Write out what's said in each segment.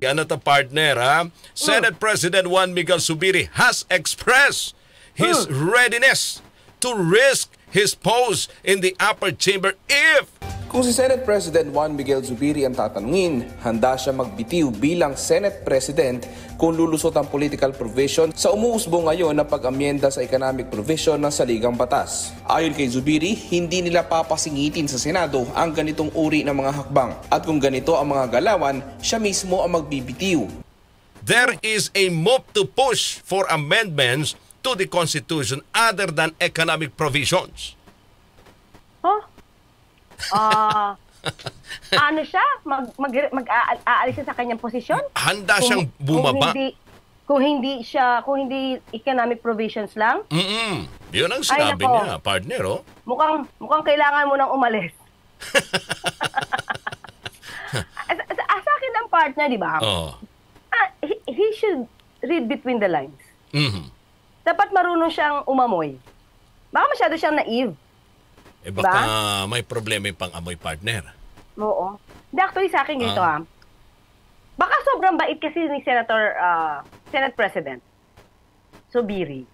ano to partner ha? Senate President Juan Miguel Zubiri has expressed his readiness to risk his post in the upper chamber if Kung si Senate President Juan Miguel Zubiri ang tatanungin, handa siya magbitiw bilang Senate President kung lulusot ang political provision sa umuusbong ngayon na pag-amyenda sa economic provision ng saligang batas. Ayon kay Zubiri, hindi nila papasingitin sa Senado ang ganitong uri ng mga hakbang. At kung ganito ang mga galawan, siya mismo ang magbibitiw. there is a move to push for amendments to the Constitution other than economic provisions. Ano siya? Mag-aalis siya sa kanyang posisyon? Handa siyang bumaba. Kung hindi economic provisions lang? Yun ang sinabi niya, partner, oh. Mukhang kailangan mo nang umalis. Sa akin ang partner, di ba? He should read between the lines. Dapat marunong siyang umamoy. Baka masyado siyang naive. Baka may problema yung pang-amoy, partner. Oo. Actually, sa akin ganito baka sobrang bait kasi ni Senate President Zubiri.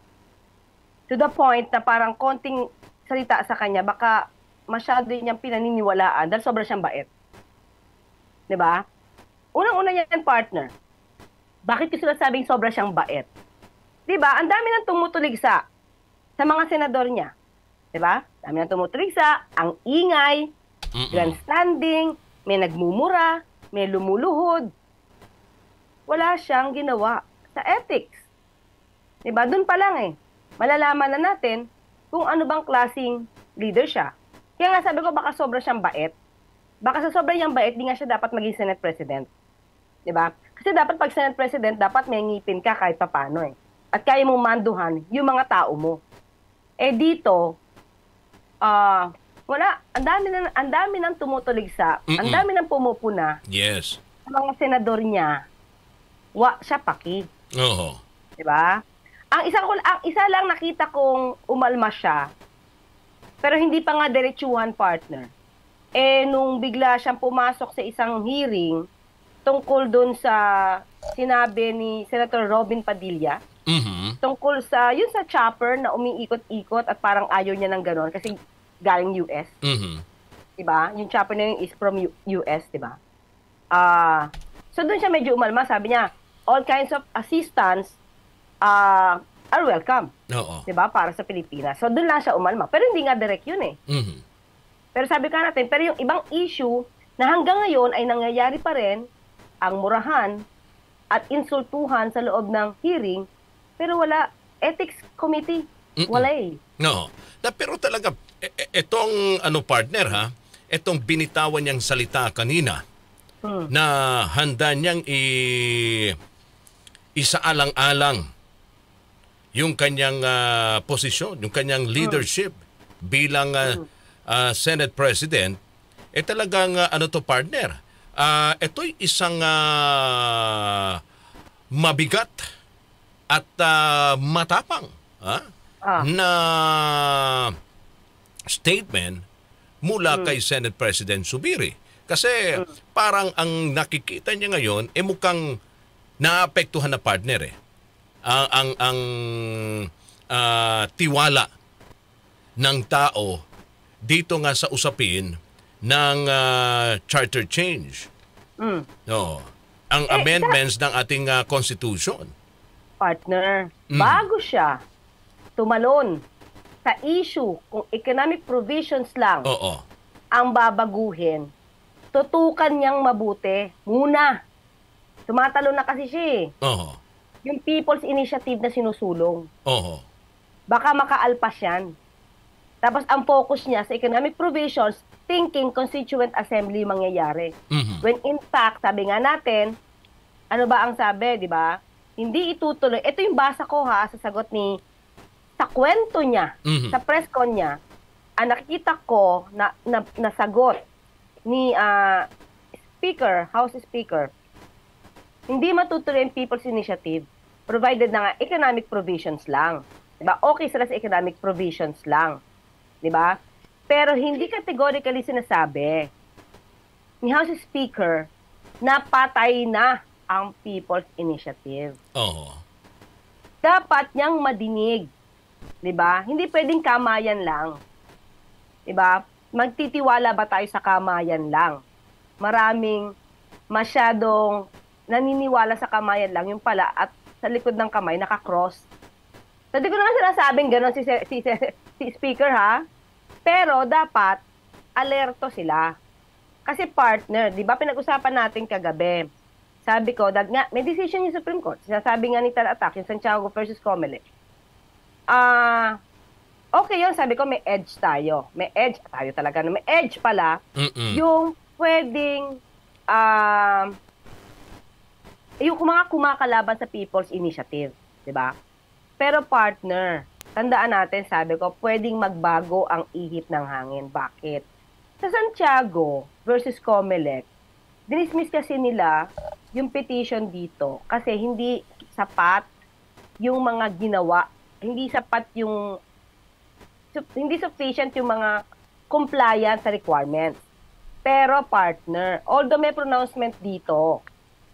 To the point na parang konting salita sa kanya, baka masyado niyang pinaniniwalaan dahil sobrang siyang bait. Diba? Unang-una yan, partner. Bakit ko sinasabing sobrang siyang bait? Diba? Ang dami nang tumutuligsa sa mga senador niya. Diba? Dami nang tumutuligsa, ang ingay, grandstanding, may nagmumura, may lumuluhod. Wala siyang ginawa sa ethics. Diba? Doon pa lang malalaman na natin kung ano bang klaseng leader siya. Kaya nga sabi ko, baka sobra siyang bait. Baka sa sobra niyang bait, di nga siya dapat maging Senate President. Diba? Kasi dapat pag Senate President, dapat may ngipin ka kahit papano At kaya mong manduhan yung mga tao mo. Dito, wala. Ang dami nang tumutuligsa. Ang dami nang pumupuna. Yes. Sa mga senador niya, siya paki. Oo. Diba? Ang isa lang nakita kong umalma siya, pero hindi pa nga diretsuhan, partner. Nung bigla siyang pumasok sa isang hearing tungkol dun sa sinabi ni Senator Robin Padilla, tungkol sa chopper na umiikot-ikot at parang ayaw niya ng gano'n kasi galing US. Diba? Yung chopper na yun is from US, diba? So doon siya medyo umalma. Sabi niya, all kinds of assistance are welcome. Oo. Diba? Para sa Pilipinas. So doon lang siya umalma. Pero hindi nga direct yun Pero sabi ka natin, pero yung ibang issue na hanggang ngayon ay nangyayari pa rin, ang murahan at insultuhan sa loob ng hearing, pero wala. Ethics Committee, wala No. Pero talaga, itong partner itong binitawan niyang salita kanina na handa niyang isaalang-alang yung kanyang posisyon, yung kanyang leadership bilang Senate President, talagang partner, ito'y isang mabigat at matapang na statement mula kay Senate President Zubiri. Kasi parang ang nakikita niya ngayon, mukhang naapektuhan na partner ang tiwala ng tao dito nga sa usapin ng charter change. No. Ang amendments ng ating Constitution. Partner, bago siya tumalon sa issue kung economic provisions lang ang babaguhin, tutukan niyang mabuti muna. Tumatalon na kasi siya yung People's Initiative na sinusulong. Baka makaalpas yan. Tapos ang focus niya sa economic provisions, thinking Constituent Assembly mangyayari. When in fact, sabi nga natin, ano ba ang sabi, di ba? Hindi itutuloy. Ito yung basa ko sa sagot sa kwento niya, sa press con niya, ang nakikita ko na sagot ni House Speaker, hindi matutuloy ang People's Initiative provided na nga economic provisions lang. Diba? Okay sila sa economic provisions lang. Diba? Pero hindi categorically sinasabi ni House Speaker na patay na ang People's Initiative. Oo. Dapat niyang madinig. 'Di ba? Hindi pwedeng kamayan lang. 'Di ba? Magtitiwala ba tayo sa kamayan lang? Maraming masyadong naniniwala sa kamayan lang, yung pala at sa likod ng kamay naka-cross. So, di ko naman sinasabing gano'n si speaker, ha? Pero dapat alerto sila. Kasi partner, di ba pinag-usapan natin kagabi? Sabi ko, nga, may decision yung Supreme Court. Sinasabi nga ni Tal-Attack, yung Santiago versus Comelec. Okay yun, sabi ko, may edge tayo. May edge tayo talaga. May edge pala, yung pwedeng, yung mga kumakalaban sa People's Initiative. Diba? Pero partner, tandaan natin, sabi ko, pwedeng magbago ang ihip ng hangin. Bakit? Sa Santiago versus Comelec, dinismiss kasi nila yung petition dito kasi hindi sapat yung mga ginawa. Hindi sapat yung hindi sufficient yung mga compliance sa requirements. Pero partner, although may pronouncement dito,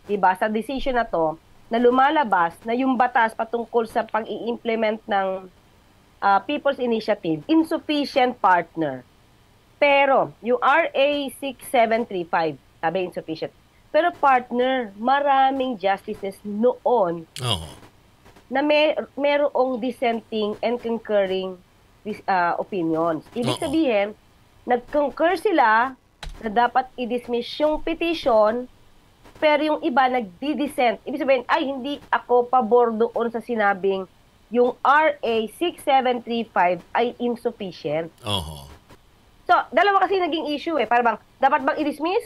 diba, sa decision na to, na lumalabas na yung batas patungkol sa pag-i-implement ng People's Initiative, insufficient partner. Pero, yung RA 6735, sabi insufficient. Pero partner, maraming justices noon na merong dissenting and concurring opinions. Ibig sabihin, nag-concur sila na dapat i-dismiss yung petition, pero yung iba nagdi-dissent. Ibig sabihin, ay, hindi ako pabor doon sa sinabing yung RA 6735 ay insufficient. So, dalawa kasi naging issue eh. Para bang, dapat bang i-dismiss?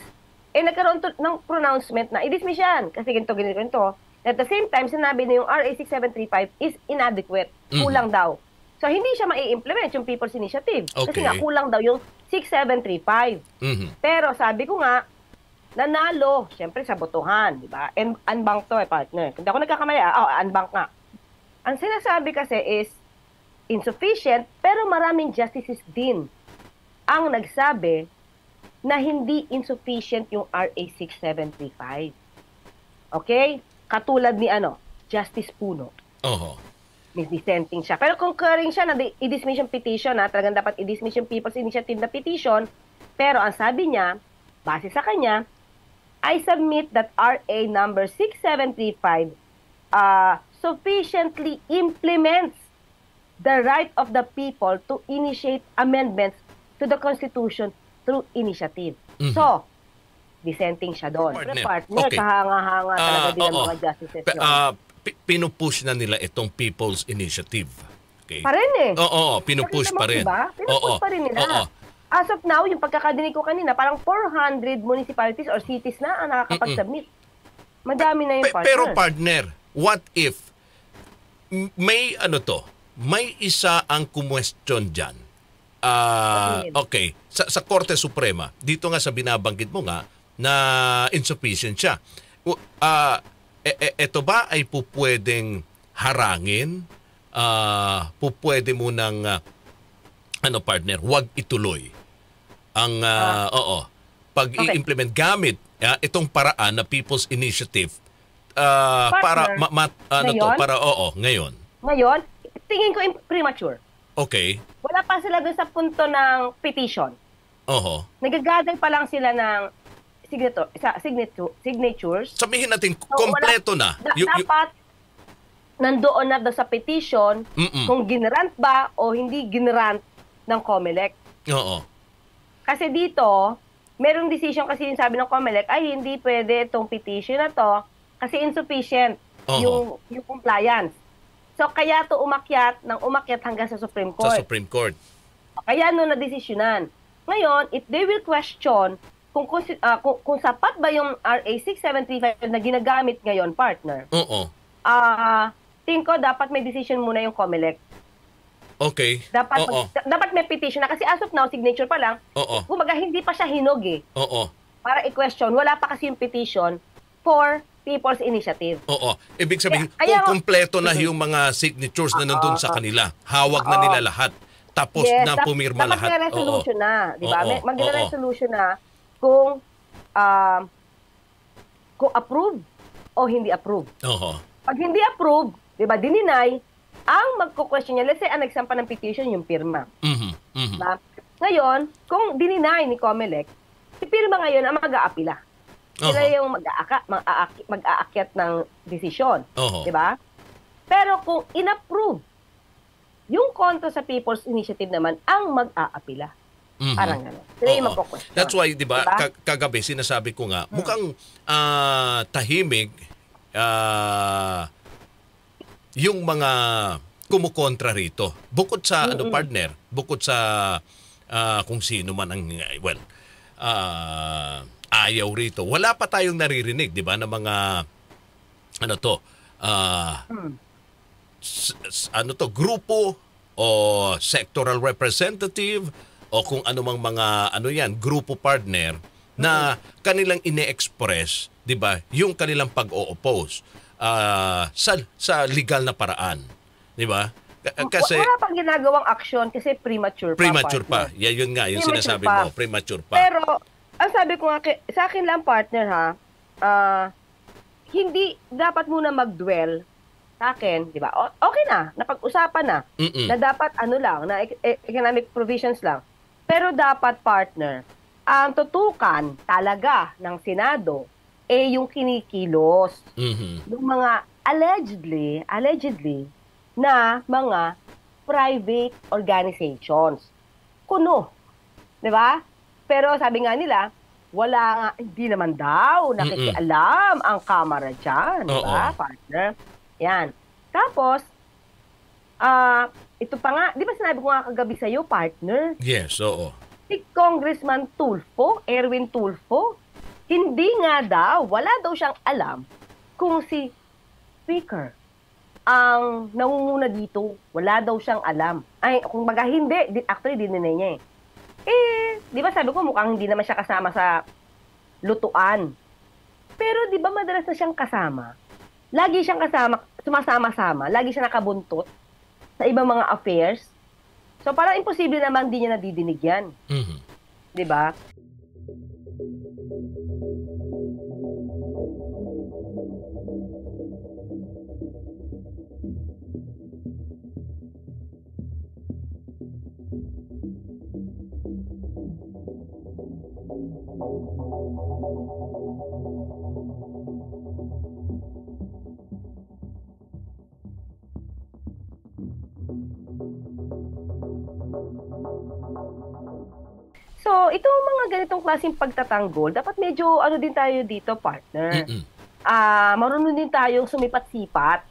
Nagkaroon ng pronouncement na i-dismiss yan. Kasi ganito. At the same time, sinabi na yung RA 6735 is inadequate. Kulang daw. So, hindi siya mai-implement yung People's Initiative. Kasi nga, kulang daw yung 6735. Pero sabi ko nga, nanalo, syempre sa botohan, di ba? Unbank to partner. Hindi ako nagkakamali, unbank nga. Ang sinasabi kasi is insufficient, pero maraming justices din ang nagsabi na hindi insufficient yung RA 6735. Okay? Katulad ni Justice Puno. May dissenting siya. Pero concurring siya na i-dismiss yung petition, talagang dapat i-dismiss yung People's Initiative na petition, pero ang sabi niya, base sa kanya, I submit that RA number 6735 sufficiently implements the right of the people to initiate amendments to the Constitution through initiative. So, dissenting siya doon. Partner, kahanga-hanga talaga din ang mga justices yun. Pinupush na nila itong People's Initiative. Okay. Pa rin eh. Pinupush pa rin. Diba? Pinupush pa rin nila. As of now, yung pagkakadinig ko kanina, parang 400 municipalities or cities na ang nakakapag-submit. Madami na yung partner. Pero partner, what if may may isa ang kumwestiyon dyan. Okay, sa Korte Suprema, dito nga sa binabanggit mo nga na insufficient siya. Ito ba ay pupwedeng harangin? Pupwede mo ng partner, huwag ituloy ang pag i-implement gamit itong paraan na People's Initiative para ngayon. Ngayon, tingin ko premature. Okay. Wala pa sila dun sa punto ng petition. Nagagather pa lang sila ng signatures. Sabihin natin, kompleto na. Dapat nandoon na sa petition kung ginrant ba o hindi ginrant ng Comelec. Kasi dito, merong decision kasi yung sabi ng Comelec, ay hindi pwede itong petition na to kasi insufficient yung compliance. So, kaya to umakyat hanggang sa Supreme Court. Sa Supreme Court. Kaya nadesisyonan. Ngayon, if they will question kung sapat ba yung RA 6735 na ginagamit ngayon, partner, tingin ko dapat may decision muna yung Comelec. Okay. Dapat may petition na kasi as of now, signature pa lang, kumbaga hindi pa siya hinog eh. Para i-question, wala pa kasi yung petition for People's Initiative. Ibig sabihin, kung kumpleto na yung mga signatures na nandun sa kanila, hawag na nila lahat, tapos na pumirma lahat. Dapat may resolution na, di ba? Mag-resolution na kung approve o hindi approve. Oho. Pag hindi approve, di ba, dininay, ang magko-question niya, let's say, ang nagsampa ng petition, yung pirma. Diba? Ngayon, kung dininay ni COMELEC, si pirma ngayon ang mag-aapila. Sila yung mag-aakyat ng desisyon. Di ba? Pero kung inapprove, yung kontra sa People's Initiative naman ang mag-aapila. Parang gano'n. Sila yung magko-question. That's why, di ba, kagabi sinasabi ko nga, mukhang tahimik yung mga kumukontra rito. Bukod sa partner, bukod sa kung sino man ang ayaw rito. Wala pa tayong naririnig, 'di ba, ng mga grupo o sectoral representative o kung anumang mga grupo partner na kanilang ine-express, 'di ba, yung kanilang pag-o-oppose sa legal na paraan, 'di ba? Kasi wala pang ginagawang aksyon kasi premature pa. Yun nga, yung sinasabi mo, premature pa. Pero ang sabi ko nga sa akin lang, partner, hindi dapat muna mag-dwell sa akin, 'di ba? Okay na, napag-usapan na. Na dapat na economic provisions lang. Pero dapat, partner, ang tutukan talaga ng Senado yung kinikilos. Yung mga allegedly na mga private organizations. Kuno. 'Di ba? Pero sabi nga nila, hindi naman daw nakikialam ang Kamara dyan. 'Di ba, partner? Yan. Tapos, ito pa nga, di ba sinabi ko nga kagabi sa'yo, partner? Yes, oo. Si Congressman Tulfo, Erwin Tulfo, hindi nga daw, wala daw siyang alam kung si Speaker ang nangunguna dito. Wala daw siyang alam. Ay, kung baga hindi, actually dinanay niya di ba sabi ko mukhang hindi naman siya kasama sa lutuan. Pero di ba madalas na siyang kasama? Lagi siyang sumasama-sama, lagi siya nakabuntot sa ibang mga affairs. So parang imposible naman di niya nadidinig yan. Di ba? So, itong mga ganitong klaseng pagtatanggol, dapat medyo din tayo dito, partner. Marunong din tayong sumipat-sipat.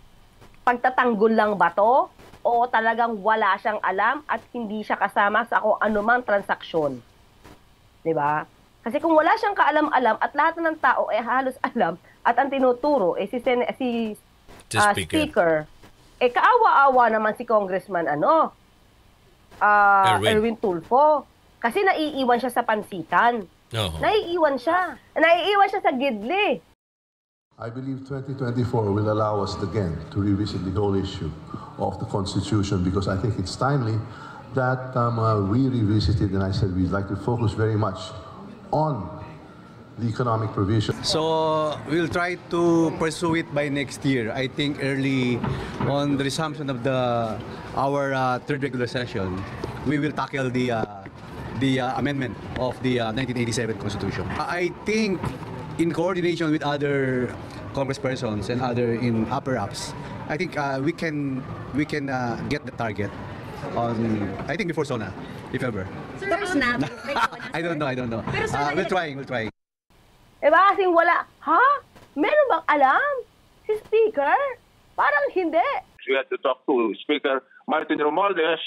Pagtatanggol lang ba to? O talagang wala siyang alam at hindi siya kasama sa kung anumang transaksyon? 'Di ba? Kasi kung wala siyang kaalam-alam at lahat ng tao halos alam at ang tinuturo si speaker, kaawa-awa naman si Congressman Erwin Tulfo. Kasi naiiwan siya sa pansitan. Naiiwan siya sa gidli. I believe 2024 will allow us again to revisit the whole issue of the Constitution because I think it's timely that we revisit it, and I said we'd like to focus very much on the economic provision. So we'll try to pursue it by next year. I think early on the resumption of our third regular session, we will tackle the amendment of the 1987 Constitution. I think in coordination with other congresspersons and other in upper ups, I think we can get the target on, I think before SONA, if ever. Sir, there's not. I don't know. Pero sir, we're trying. Diba kasing wala, meron bang alam si Speaker? Parang hindi. We had to talk to Speaker Martin Romualdez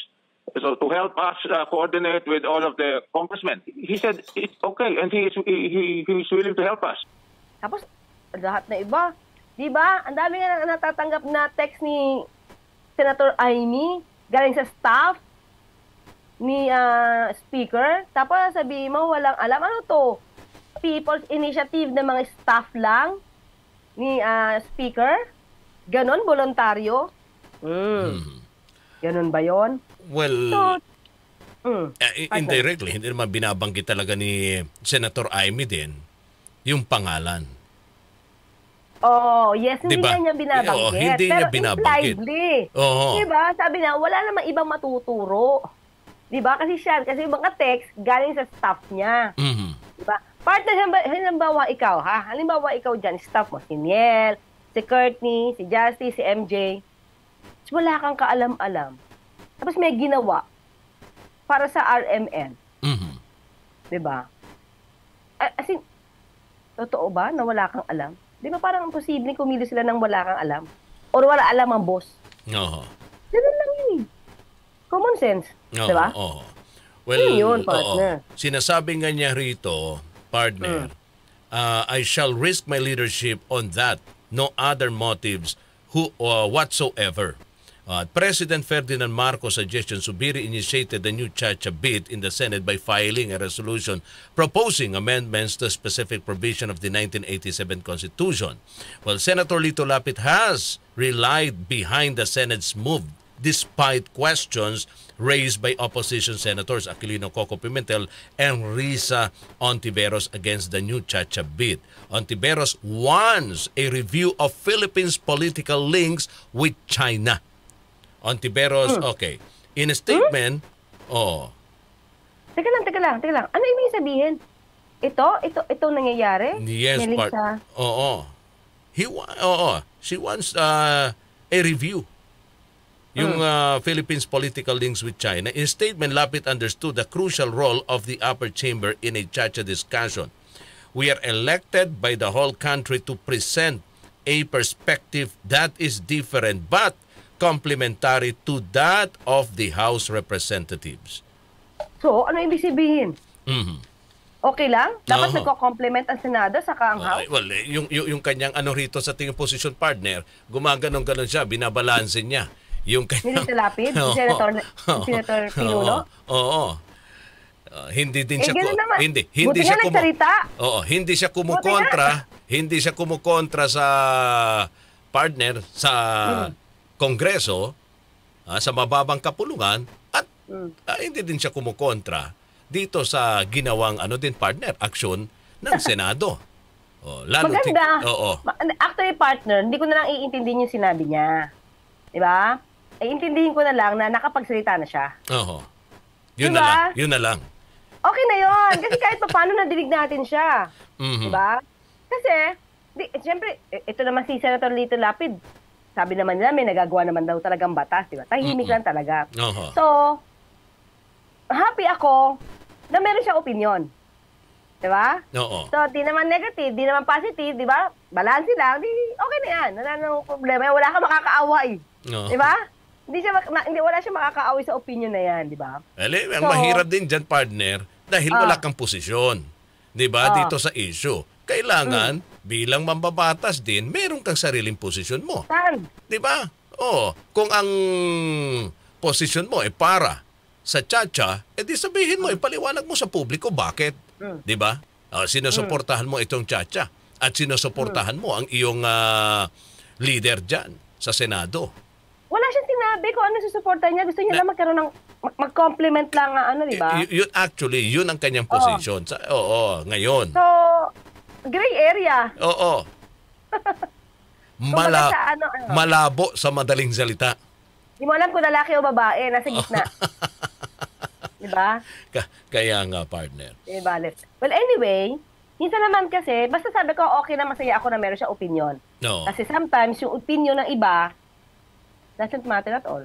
so to help us coordinate with all of the congressmen. He said it's okay and he is willing to help us. Tapos lahat na iba, 'di ba? Ang dami nga natatanggap na text ni Senator Amy galing sa staff ni Speaker. Tapos sabihin mo walang alam, ano to? People's Initiative na mga staff lang ni Speaker? Ganon, voluntaryo? Ganon ba yon? Well, indirectly, hindi naman binabanggit talaga ni Senator Amy din yung pangalan. Oh, yes, hindi Diba? na niya binabanggit. Oo, hindi pero niya binabanggit. impliedly. Oo. Diba? Sabi niya, wala namang ibang matuturo. Diba? Kasi yung mga text, galing sa staff niya. Mhm. Diba? Partner, halimbawa ikaw, ha? Halimbawa ikaw dyan, staff mo, si Niel, si Courtney, si Justy, si MJ. Wala kang kaalam-alam. Tapos may ginawa para sa RMN. Mhm. Diba? As in, totoo ba na wala kang alam? Di ba parang imposible kumili sila ng wala kang alam? Or wala alam ang boss? Oo. Ganun lang yun. Common sense. Oo, Di ba? oo. Well, Yun, partner. oo. Sinasabi nga niya rito, partner, I shall risk my leadership on that. No other motives whatsoever. President Ferdinand Marcos' suggestion, Zubiri initiated the new Chacha bid in the Senate by filing a resolution proposing amendments to a specific provision of the 1987 Constitution. Well, Senator Lito Lapid has relied behind the Senate's move despite questions raised by opposition senators Aquilino Coco Pimentel and Risa Ontiveros against the new Chacha bid. Ontiveros wants a review of Philippines' political links with China. Ontiveros, okay. In a statement, Teka lang. Ano ibig sabihin? Ito nangyayari? yes, Melissa? Oo. She wants a review. Yung Philippines political links with China. In a statement, Lapid understood the crucial role of the upper chamber in a Chacha discussion. We are elected by the whole country to present a perspective that is different but complementary to that of the House Representatives. So, ano ibig sabihin? Mhm. Okay lang? Dapat Oo. nagko-complement ang Senado sa ang House? Well, yung kanyang rito sa tingin position partner, gumaganon-ganon siya, binabalanse niya. Yung kanyang... Nilito Lapid? Senator Pinuno? Oo. Hindi din siya ganun naman. hindi Buti siya nga nagsalita. hindi siya kumukontra sa partner sa Kongreso sa mababang kapulungan at hindi din siya kumukontra dito sa ginawang partner aksyon ng Senado. Maganda. Oo. Actually, partner, hindi ko na lang iintindihin yung sinabi niya. Di ba? Iintindihin ko na lang na nakapagsalita na siya. Oo. Yun Diba? na lang. Okay na yun. Kasi kahit pa paano nadinig natin siya. Mhm. Diba? Kasi, siyempre, ito naman si Senator Lito Lapid. Sabi naman nila, may nagagawa naman daw talagang batas. Diba? Tahimik lang talaga. Oo. So, happy ako na meron siya opinion. Diba? Oo. So, di naman negative, di naman positive, di ba? Balance lang, di, okay na yan. Wala nang problema. Wala kang makakaaway. Oo. Di ba? Wala siya makakaaway sa opinion na yan, di ba? Ang So, mahirap din dyan, partner, dahil wala kang posisyon. Di ba? Dito sa issue. Kailangan, bilang mambabatas din, meron kang sariling posisyon mo. Saan? Di ba? Kung ang posisyon mo para sa Chacha, edi sabihin mo, ipaliwanag mo sa publiko bakit. Di ba? Sinusuportahan mo itong Chacha at sinusuportahan mo ang iyong leader dyan sa Senado. Wala siyang sinabi kung ano susuporta niya. Gusto niya lang magkaroon ng mag-compliment lang, di ba? Yun ang kanyang posisyon. Ngayon. So, gray area. Oo. Kumbaga sa Malabo sa madaling salita. Di mo alam kung lalaki o babae, nasa gitna. Di ba? Kaya nga, partner. Diba? Well, anyway, minsan naman kasi, basta sabi ko, okay na masaya ako na meron siya opinion. No. Kasi sometimes, yung opinion ng iba, doesn't matter at all.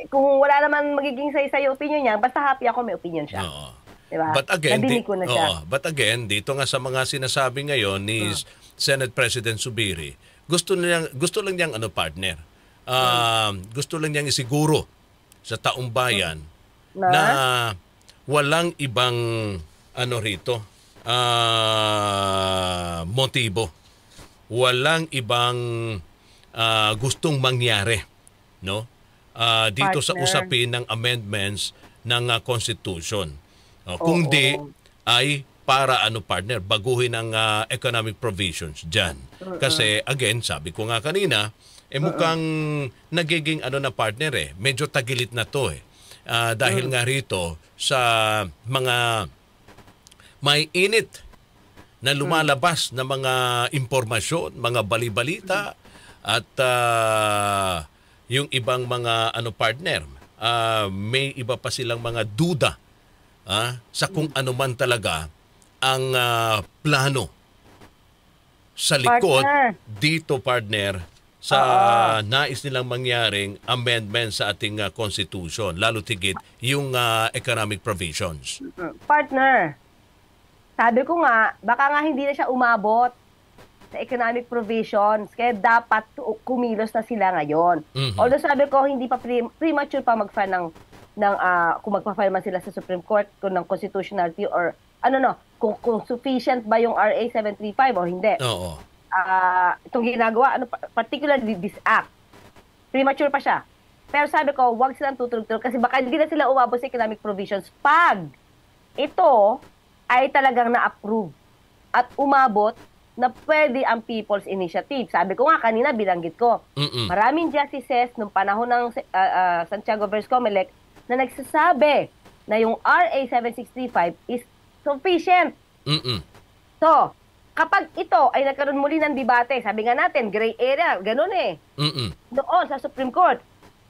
Kung wala naman magiging say-say yung opinion niya, basta happy ako may opinion siya. Oo. Diba? But again, nadinig ko na siya. but again, dito nga sa mga sinasabi ngayon ni Senate President Zubiri, gusto lang niyang partner. Gusto lang niyang isiguro sa taong bayan na walang ibang rito motibo. Walang ibang gustong mangyari, no? Dito sa usapin ng amendments ng Constitution. Kundi ay para partner, baguhin ang economic provisions diyan. Kasi again, sabi ko nga kanina, mukhang nagiging na partner medyo tagilit na to dahil nga rito sa mga may init na lumalabas na mga impormasyon, mga bali-balita at yung ibang mga partner, may iba pa silang mga duda sa kung ano man talaga ang plano sa likod dito, partner, sa nais nilang mangyaring amendment sa ating Constitution, lalo tigit yung economic provisions. Partner, sabi ko nga, baka nga hindi na siya umabot sa economic provisions, kaya dapat kumilos na sila ngayon. Although sabi ko, hindi pa premature pa mag-file kung magpa-file man sila sa Supreme Court kung ng constitutionality or kung sufficient ba yung RA 735 o hindi. Oo. Itong ginagawa, particularly this act, premature pa siya. Pero sabi ko, huwag silang tutulog-tulog kasi baka hindi na sila umabot sa economic provisions pag ito ay talagang na-approve at umabot na pwede ang People's Initiative. Sabi ko nga kanina, binanggit ko, maraming justices nung panahon ng Santiago vs. Comelec na nagsasabi na yung RA 7635 is sufficient. So, kapag ito ay nagkaroon muli ng debate, sabi nga natin, gray area, ganun noon sa Supreme Court,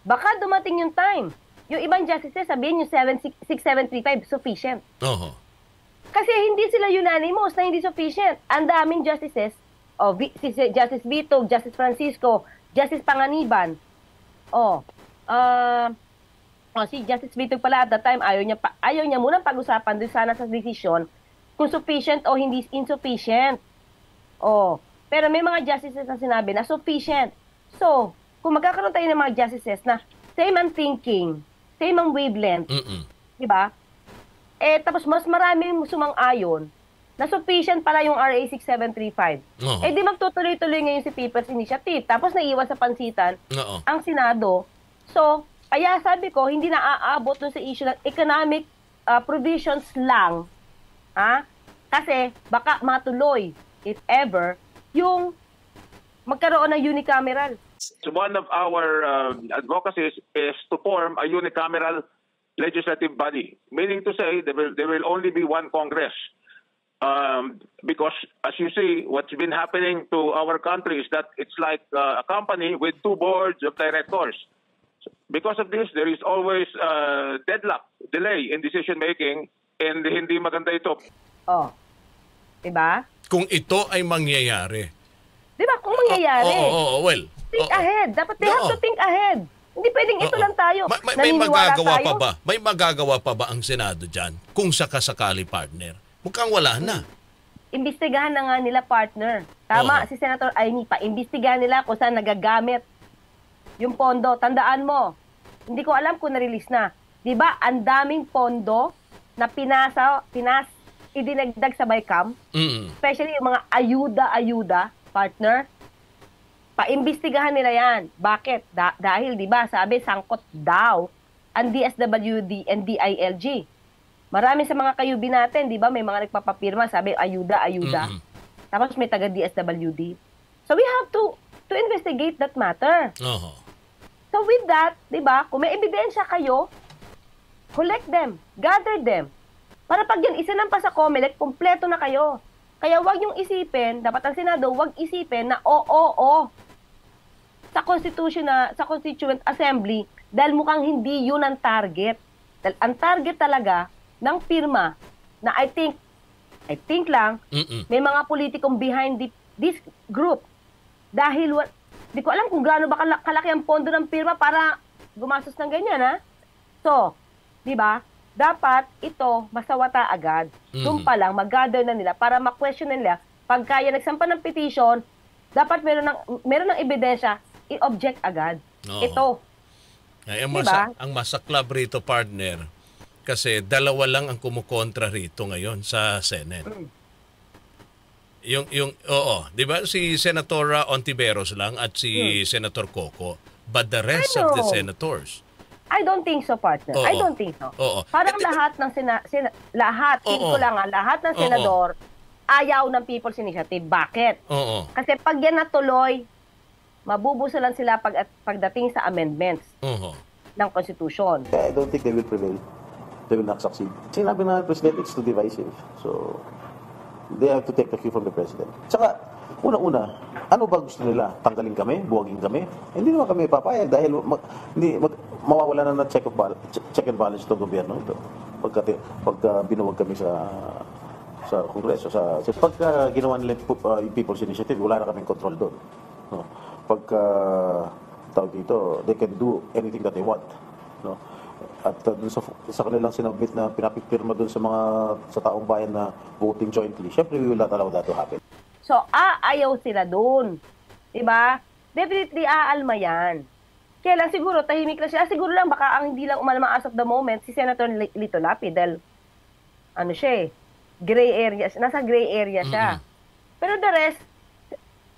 baka dumating yung time. Yung ibang justices sabihin yung 6735 sufficient. Kasi hindi sila unanimous na hindi sufficient. Ang daming justices, si Justice Vito, Justice Francisco, Justice Panganiban, si Justice Vito pala at that time, ayaw niya munang pag-usapan doon sana sa desisyon kung sufficient o hindi insufficient. Pero may mga justices na sinabi na sufficient. So, kung magkakaroon tayo ng mga justices na same ang thinking, same ang wavelength, di ba? Tapos mas maraming sumang-ayon na sufficient pala yung RA 6735. Di magtutuloy-tuloy ngayon si People's Initiative. Tapos naiwan sa pansitan ang Senado. So, kaya sabi ko, hindi na aabot dun sa issue ng economic provisions lang. Kasi baka matuloy, if ever, yung magkaroon ng unicameral. So one of our advocacies is to form a unicameral legislative body, meaning to say there will only be one Congress. Because as you see, what's been happening to our country is that it's like a company with two boards of directors. Because of this, there is always deadlock, delay in decision making, and hindi maganda ito. Diba? Kung ito ay mangyayari. Diba? Kung mangyayari. Well. Think ahead. Dapat they have to think ahead. Hindi pwedeng ito lang tayo. May magagawa pa ba? May magagawa pa ba ang Senado dyan kung sakasakali, partner? Mukhang wala na. Imbestigahan na nga nila, partner. Tama si Senator Aimee pa. Imbestigahan nila kung saan nagagamit yung pondo. Tandaan mo, hindi ko alam kung na-release na. Diba, ang daming pondo na idinagdag sa BICAM, especially yung mga ayuda, partner, paimbestigahan nila yan. Bakit? Dahil, di ba, sabi, sangkot daw ang DSWD and DILG. Marami sa mga kayubi natin, di ba, may mga nagpapapirma, sabi, ayuda. Tapos may taga DSWD. So we have to investigate that matter. So with that, di ba, kung may ebidensya kayo, collect them, gather them. Para pag yan isinampa sa COMELEC, kompleto na kayo. Kaya wag yung isipin, dapat ang Senado, wag isipin na sa Constituent Assembly dahil mukhang hindi yun ang target. Dahil ang target talaga ng pirma na I think lang, may mga politikong behind this group. Dahil, di ko alam kung gaano ba kalaki ang pondo ng pirma para gumastos ng ganyan, So, di ba? Dapat ito masawata agad. Doon pa lang, mag-gather na nila para ma-question nila. Pag kaya nagsampa ng petition, dapat meron ng ebidensya, i-object agad. Ito. Ay, ang masaklab rito, partner, kasi dalawa lang ang kumukontra rito ngayon sa Senate. Di ba? Si Senator Ontiveros lang at si Senator Coco. But the rest of the senators, I don't think so, partner. I don't think so. Parang lahat ng lahat ng senador ayaw ng People's Initiative. Bakit? Kasi pag yan natuloy, mabubusulan sila pagdating sa amendments ng Constitution. I don't think they will prevail. They will not succeed. Sinabi na ng President, it's too divisive. So, They have to take the cue from the President. Tsaka, una-una, ano ba gusto nila? Tanggalin kami? Buwagin kami? Hindi naman kami papayag dahil mawawala na check and balance itong gobyerno ito. Pagka binuwag kami sa Kongreso. Pagka ginawa nila yung People's Initiative, wala na kaming control doon. No? Pagka tawag dito, they can do anything that they want. No? At dun sa kanilang sinabit na pinapipirma doon sa taong bayan na voting jointly, syempre we will not allow that to happen. So, ayaw sila doon. Diba? Definitely aalma yan. Kaya lang siguro, tahimik lang siya. Siguro lang, baka ang hindi lang umalma as of the moment, si Senator Lito Lapid, dahil, ano siya gray area, nasa gray area siya. Pero the rest,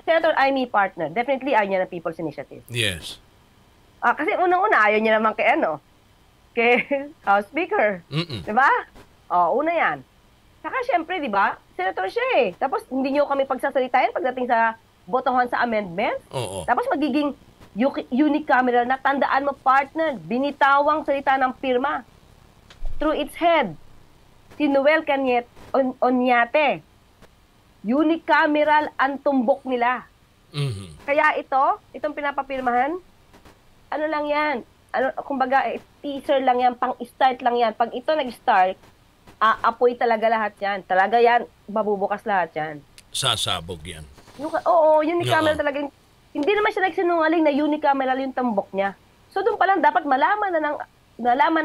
Senator Amy partner, definitely ayaw niya ng People's Initiative. Yes. Kasi unang-una, ayaw niya naman kay House Speaker. Diba? Una yan. Saka syempre, diba, Senator siya Tapos hindi niyo kami pagsasalitain pagdating sa botohan sa amendment. Oo. Tapos magiging unicameral na tandaan mo, partner, binitawang salita ng pirma. Through its head, si Noel Onyate. Unicameral ang tumbok nila. Kaya itong pinapapirmahan, ano lang yan, kumbaga, teaser lang yan, pang-start lang yan. Pag ito nag-start, aapoy talaga lahat yan. Talaga yan, babubukas lahat yan. Sasabog yan. Unicameral talaga. Hindi naman siya nagsinungaling na unicameral yung tambok niya. So doon pa lang, dapat malaman na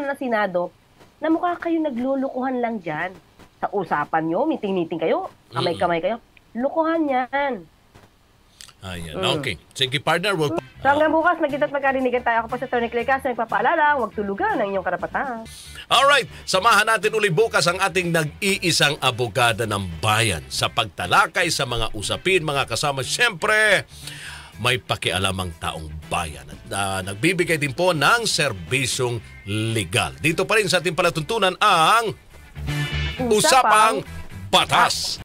ng Senado na mukha kayo naglulukuhan lang dyan. Sa usapan nyo, meeting-meeting kayo, kamay-kamay kayo. Lukuhan yan. Ayan, okay. Sige, partner. So hanggang bukas, magkita't magkarinigan tayo. Ako po sa Tony Claycas, nagpapaalala, huwag tulugan ang inyong karapatan. Alright, samahan natin uli bukas ang ating nag-iisang abogada ng bayan sa pagtalakay sa mga usapin, mga kasama. Siyempre, may pakialam ang taong bayan at nagbibigay din po ng serbisyong legal. Dito pa rin sa ating palatuntunan ang Usapang Batas.